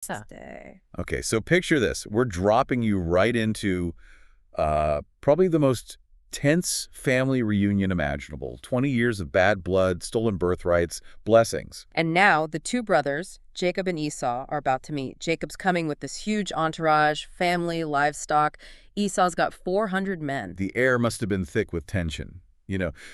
Stay. Okay, so picture this. We're dropping you right into probably the most tense family reunion imaginable. 20 years of bad blood, stolen birthrights, blessings. And now the two brothers, Jacob and Esau, are about to meet. Jacob's coming with this huge entourage, family, livestock. Esau's got 400 men. The air must have been thick with tension.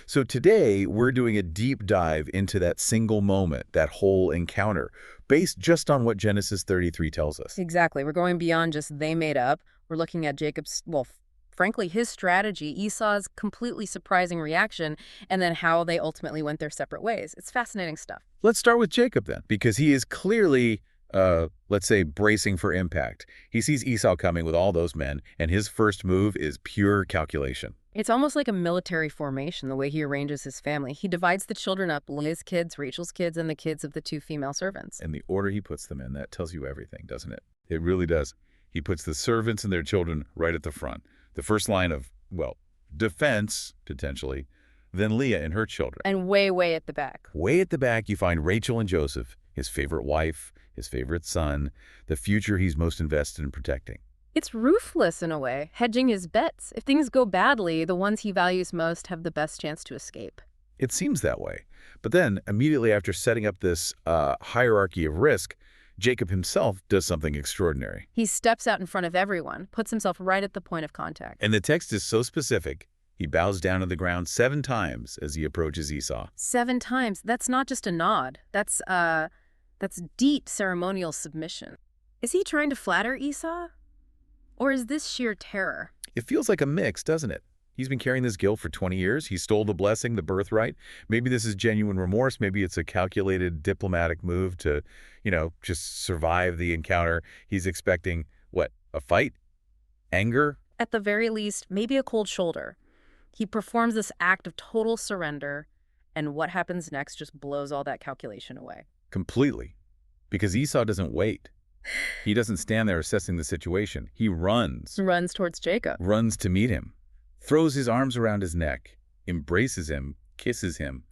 So today we're doing a deep dive into that single moment, that whole encounter, based just on what Genesis 33 tells us. Exactly. We're going beyond just they made up. We're looking at Jacob's, well, frankly, his strategy, Esau's completely surprising reaction, and then how they ultimately went their separate ways. It's fascinating stuff. Let's start with Jacob then, because he is clearly, let's say, bracing for impact. He sees Esau coming with all those men, and his first move is pure calculation. It's almost like a military formation, the way he arranges his family. He divides the children up, Leah's kids, Rachel's kids, and the kids of the two female servants. And the order he puts them in, that tells you everything, doesn't it? It really does. He puts the servants and their children right at the front. The first line of, well, defense, potentially, then Leah and her children. And way, way at the back. Way at the back, you find Rachel and Joseph, his favorite wife, his favorite son, the future he's most invested in protecting. It's ruthless in a way, hedging his bets. If things go badly, the ones he values most have the best chance to escape. It seems that way. But then, immediately after setting up this hierarchy of risk, Jacob himself does something extraordinary. He steps out in front of everyone, puts himself right at the point of contact. And the text is so specific, he bows down to the ground 7 times as he approaches Esau. 7 times. That's not just a nod. That's deep ceremonial submission. Is he trying to flatter Esau? Or is this sheer terror? It feels like a mix, doesn't it? He's been carrying this guilt for 20 years. He stole the blessing, the birthright. Maybe this is genuine remorse. Maybe it's a calculated diplomatic move to, just survive the encounter. He's expecting, what, a fight? Anger? At the very least, maybe a cold shoulder. He performs this act of total surrender, and what happens next just blows all that calculation away. Completely. Because Esau doesn't wait. He doesn't stand there assessing the situation. He runs. Runs towards Jacob. Runs to meet him. Throws his arms around his neck. Embraces him. Kisses him.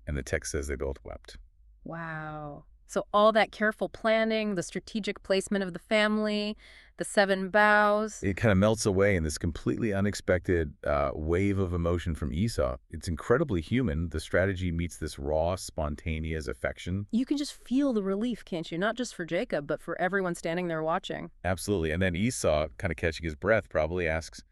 And the text says they both wept. Wow. So all that careful planning, the strategic placement of the family, the 7 bows. It kind of melts away in this completely unexpected wave of emotion from Esau. It's incredibly human. The strategy meets this raw, spontaneous affection. You can just feel the relief, can't you? Not just for Jacob, but for everyone standing there watching. Absolutely. And then Esau, kind of catching his breath, probably asks,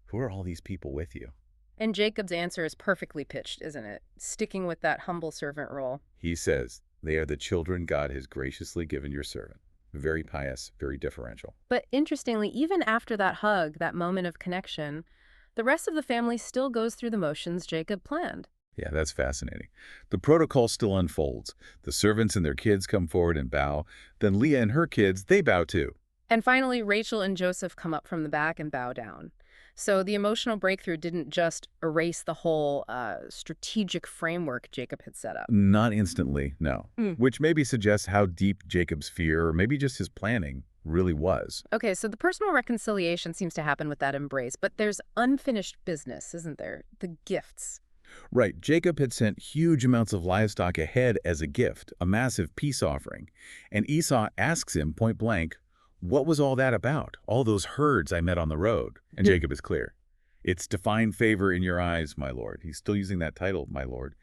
"Who are all these people with you?" And Jacob's answer is perfectly pitched, isn't it? Sticking with that humble servant role. He says, "They are the children God has graciously given your servant." Very pious, very deferential. But interestingly, even after that hug, that moment of connection, the rest of the family still goes through the motions Jacob planned. Yeah, that's fascinating. The protocol still unfolds. The servants and their kids come forward and bow. Then Leah and her kids, they bow too. And finally, Rachel and Joseph come up from the back and bow down. So the emotional breakthrough didn't just erase the whole strategic framework Jacob had set up. Not instantly, no. Which maybe suggests how deep Jacob's fear, or maybe just his planning, really was. Okay, so the personal reconciliation seems to happen with that embrace, but there's unfinished business, isn't there? The gifts. Right. Jacob had sent huge amounts of livestock ahead as a gift, a massive peace offering. And Esau asks him point blank, "What was all that about? All those herds I met on the road?" And Jacob is clear. "It's to find favor in your eyes, my lord." He's still using that title, my lord.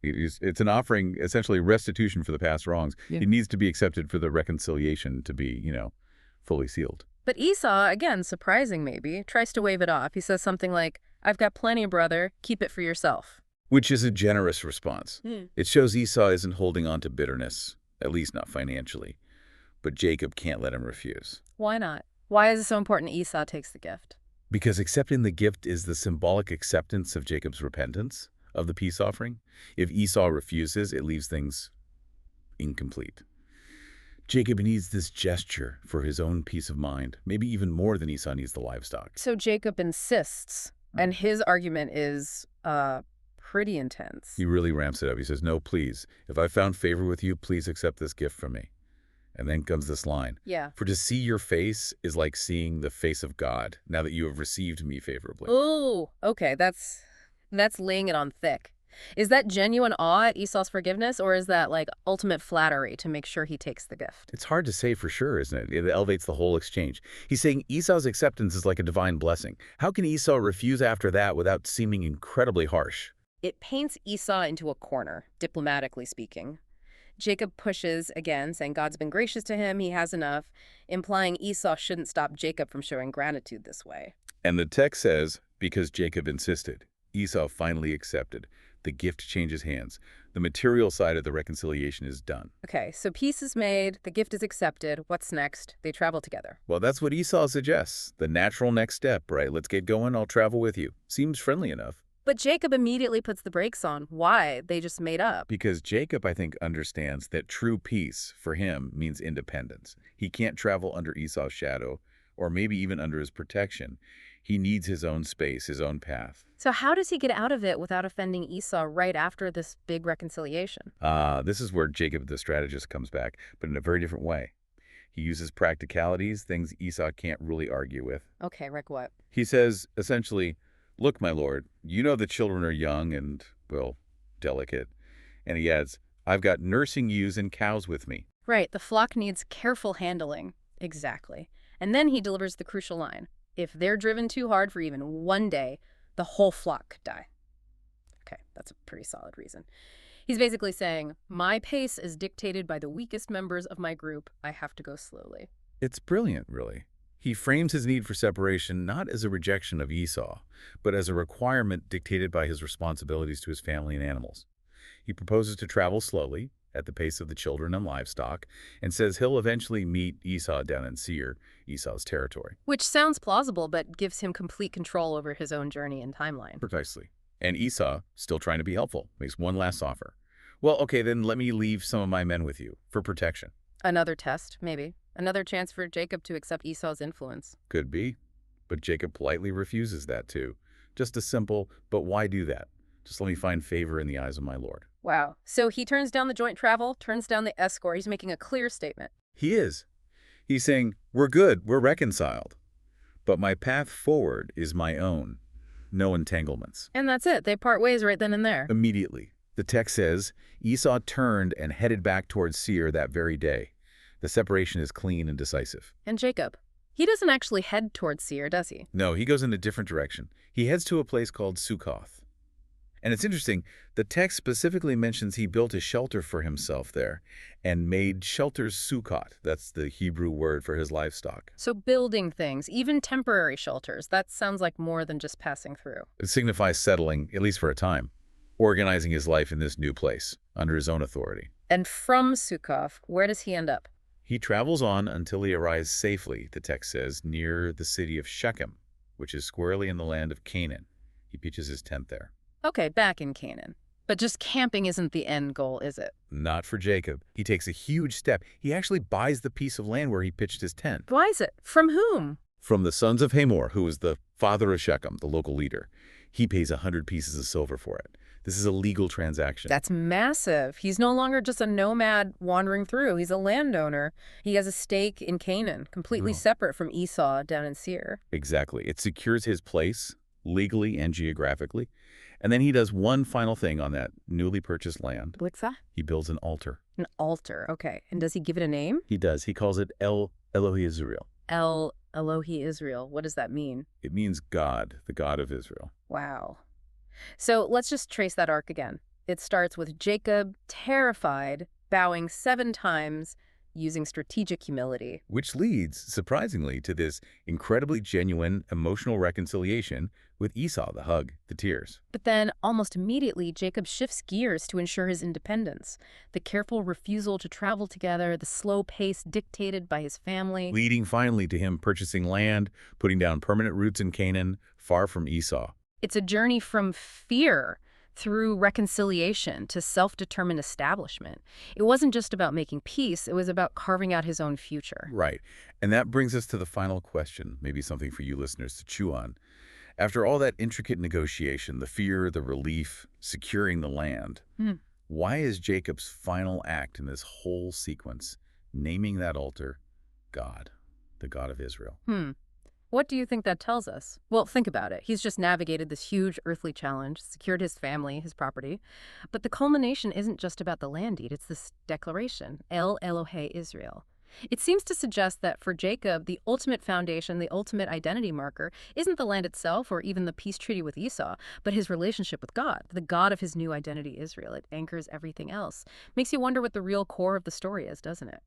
It's an offering, essentially restitution for the past wrongs. Yeah. It needs to be accepted for the reconciliation to be, fully sealed. But Esau, again, surprising maybe, tries to wave it off. He says something like, "I've got plenty, brother. Keep it for yourself." Which is a generous response. It shows Esau isn't holding on to bitterness, at least not financially. But Jacob can't let him refuse. Why not? Why is it so important Esau takes the gift? Because accepting the gift is the symbolic acceptance of Jacob's repentance of the peace offering. If Esau refuses, it leaves things incomplete. Jacob needs this gesture for his own peace of mind, maybe even more than Esau needs the livestock. So Jacob insists, and his argument is pretty intense. He really ramps it up. He says, "No, please. If I found favor with you, please accept this gift from me." And then comes this line. Yeah. "For to see your face is like seeing the face of God, now that you have received me favorably." Oh, okay, that's laying it on thick. Is that genuine awe at Esau's forgiveness, or is that like ultimate flattery to make sure he takes the gift? It's hard to say for sure, isn't it? It elevates the whole exchange. He's saying Esau's acceptance is like a divine blessing. How can Esau refuse after that without seeming incredibly harsh? It paints Esau into a corner, diplomatically speaking. Jacob pushes again, saying God's been gracious to him, he has enough, implying Esau shouldn't stop Jacob from showing gratitude this way. And the text says, because Jacob insisted, Esau finally accepted. The gift changes hands. The material side of the reconciliation is done. Okay, so peace is made, the gift is accepted. What's next? They travel together. Well, that's what Esau suggests. The natural next step, right? Let's get going. I'll travel with you. Seems friendly enough. But Jacob immediately puts the brakes on. Why? They just made up. Because Jacob, I think, understands that true peace for him means independence. He can't travel under Esau's shadow, or maybe even under his protection. He needs his own space, his own path. So how does he get out of it without offending Esau right after this big reconciliation? This is where Jacob the strategist comes back, but in a very different way. He uses practicalities, things Esau can't really argue with. Okay, Rick, what? He says, essentially, look, my lord, you know the children are young and, well, delicate. And he adds, I've got nursing ewes and cows with me. Right, the flock needs careful handling. Exactly. And then he delivers the crucial line. If they're driven too hard for even one day, the whole flock could die. Okay, that's a pretty solid reason. He's basically saying, my pace is dictated by the weakest members of my group. I have to go slowly. It's brilliant, really. He frames his need for separation not as a rejection of Esau, but as a requirement dictated by his responsibilities to his family and animals. He proposes to travel slowly, at the pace of the children and livestock, and says he'll eventually meet Esau down in Seir, Esau's territory. Which sounds plausible, but gives him complete control over his own journey and timeline. Precisely. And Esau, still trying to be helpful, makes one last offer. Well, okay, then let me leave some of my men with you, for protection. Another test, maybe. Another chance for Jacob to accept Esau's influence. Could be. But Jacob politely refuses that too. Just a simple, but why do that? Just let me find favor in the eyes of my lord. Wow. So he turns down the joint travel, turns down the escort. He's making a clear statement. He is. He's saying, we're good, we're reconciled. But my path forward is my own. No entanglements. And that's it. They part ways right then and there. Immediately. The text says, Esau turned and headed back towards Seir that very day. The separation is clean and decisive. And Jacob? He doesn't actually head towards Seir, does he? No, he goes in a different direction. He heads to a place called Succoth. And it's interesting, the text specifically mentions he built a shelter for himself there and made shelters Succoth. That's the Hebrew word for his livestock. So building things, even temporary shelters, that sounds like more than just passing through. It signifies settling, at least for a time, organizing his life in this new place, under his own authority. And from Succoth, where does he end up? He travels on until he arrives safely, the text says, near the city of Shechem, which is squarely in the land of Canaan. He pitches his tent there. Okay, back in Canaan. But just camping isn't the end goal, is it? Not for Jacob. He takes a huge step. He actually buys the piece of land where he pitched his tent. Buys it? From whom? From the sons of Hamor, who was the father of Shechem, the local leader. He pays 100 pieces of silver for it. This is a legal transaction. That's massive. He's no longer just a nomad wandering through. He's a landowner. He has a stake in Canaan, completely separate from Esau down in Seir. Exactly. It secures his place, legally and geographically. And then he does one final thing on that newly purchased land. What's that? He builds an altar. An altar, okay. And does he give it a name? He does. He calls it El Elohi Israel. El Elohi Israel. What does that mean? It means God, the God of Israel. Wow. So let's just trace that arc again. It starts with Jacob, terrified, bowing 7 times, using strategic humility. Which leads, surprisingly, to this incredibly genuine emotional reconciliation with Esau, the hug, the tears. But then, almost immediately, Jacob shifts gears to ensure his independence. The careful refusal to travel together, the slow pace dictated by his family. Leading finally to him purchasing land, putting down permanent roots in Canaan, far from Esau. It's a journey from fear through reconciliation to self-determined establishment. It wasn't just about making peace, it was about carving out his own future. Right. And that brings us to the final question, maybe something for you listeners to chew on. After all that intricate negotiation, the fear, the relief, securing the land, why is Jacob's final act in this whole sequence naming that altar God, the God of Israel? What do you think that tells us? Well, think about it. He's just navigated this huge earthly challenge, secured his family, his property. But the culmination isn't just about the land deed, it's this declaration, El Elohe Israel. It seems to suggest that for Jacob, the ultimate foundation, the ultimate identity marker, isn't the land itself or even the peace treaty with Esau, but his relationship with God, the God of his new identity, Israel. It anchors everything else. Makes you wonder what the real core of the story is, doesn't it?